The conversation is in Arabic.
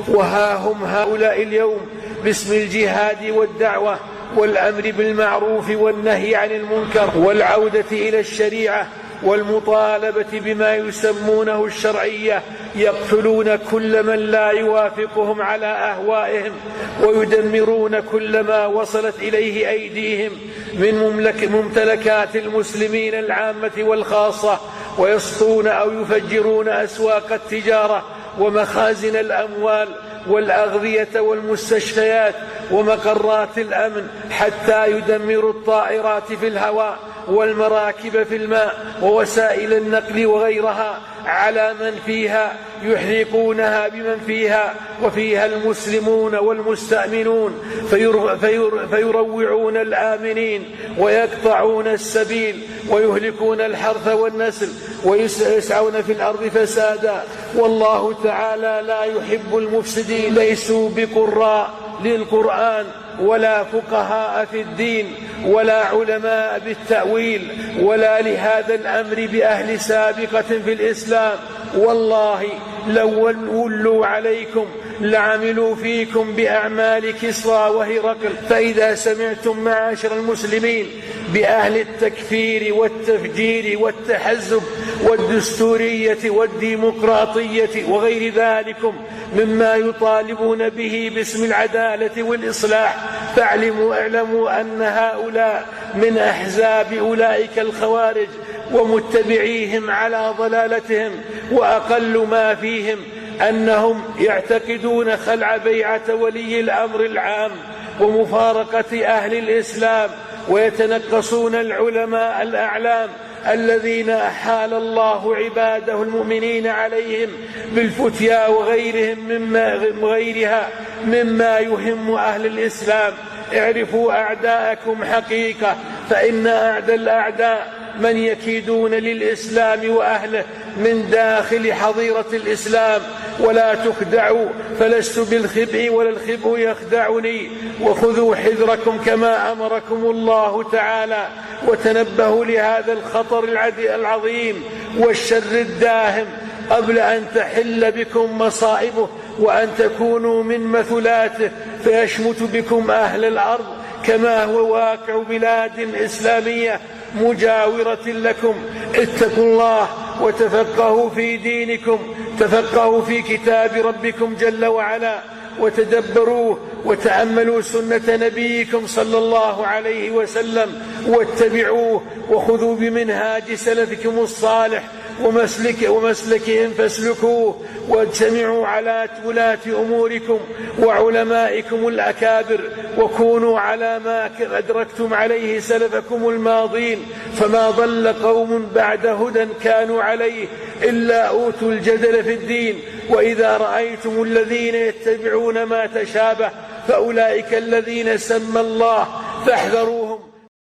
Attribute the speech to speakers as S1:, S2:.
S1: وها هم هؤلاء اليوم باسم الجهاد والدعوة والأمر بالمعروف والنهي عن المنكر والعودة إلى الشريعة والمطالبة بما يسمونه الشرعية يقتلون كل من لا يوافقهم على أهوائهم، ويدمرون كل ما وصلت إليه أيديهم من ممتلكات المسلمين العامة والخاصة، ويسطون أو يفجرون أسواق التجارة ومخازن الأموال والأغذية والمستشفيات ومقرات الأمن، حتى يدمروا الطائرات في الهواء والمراكب في الماء ووسائل النقل وغيرها على من فيها، يحرقونها بمن فيها وفيها المسلمون والمستأمنون، فيروعون الآمنين ويقطعون السبيل ويهلكون الحرث والنسل ويسعون في الأرض فسادا. والله تعالى لا يحب المفسدين. ليسوا بقراء للقرآن ولا فقهاء في الدين ولا علماء بالتأويل ولا لهذا الأمر بأهل سابقة في الإسلام. والله لو ولوا عليكم لعملوا فيكم بأعمال كسرى وهرقل. فإذا سمعتم معاشر المسلمين بأهل التكفير والتفجير والتحزب والدستورية والديمقراطية وغير ذلكم مما يطالبون به باسم العدالة والإصلاح، اعلموا أن هؤلاء من أحزاب أولئك الخوارج ومتبعيهم على ضلالتهم، وأقل ما فيهم أنهم يعتقدون خلع بيعة ولي الأمر العام ومفارقة أهل الإسلام، ويتنقصون العلماء الأعلام الذين أحال الله عباده المؤمنين عليهم بالفتيا وغيرها مما يهم أهل الإسلام. اعرفوا أعداءكم حقيقة، فإن أعدى الأعداء من يكيدون للإسلام وأهله من داخل حظيرة الإسلام. ولا تخدعوا، فلست بالخبء ولا الخبء يخدعني. وخذوا حذركم كما أمركم الله تعالى، وتنبهوا لهذا الخطر العظيم والشر الداهم قبل أن تحل بكم مصائبه وأن تكونوا من مثلاته فيشمت بكم أهل الأرض، كما هو واقع بلاد إسلامية مجاورة لكم. اتقوا الله وتفقهوا في دينكم، تفقهوا في كتاب ربكم جل وعلا وتدبروه، وتأملوا سنة نبيكم صلى الله عليه وسلم واتبعوه، وخذوا بمنهاج سلفكم الصالح ومسلكهم فاسلكوه، واجتمعوا على ولاة أموركم وعلمائكم الأكابر، وكونوا على ما أدركتم عليه سلفكم الماضين. فما ضل قوم بعد هدى كانوا عليه إلا أوتوا الجدل في الدين. وإذا رأيتم الذين يتبعون ما تشابه فأولئك الذين سمى الله فاحذروا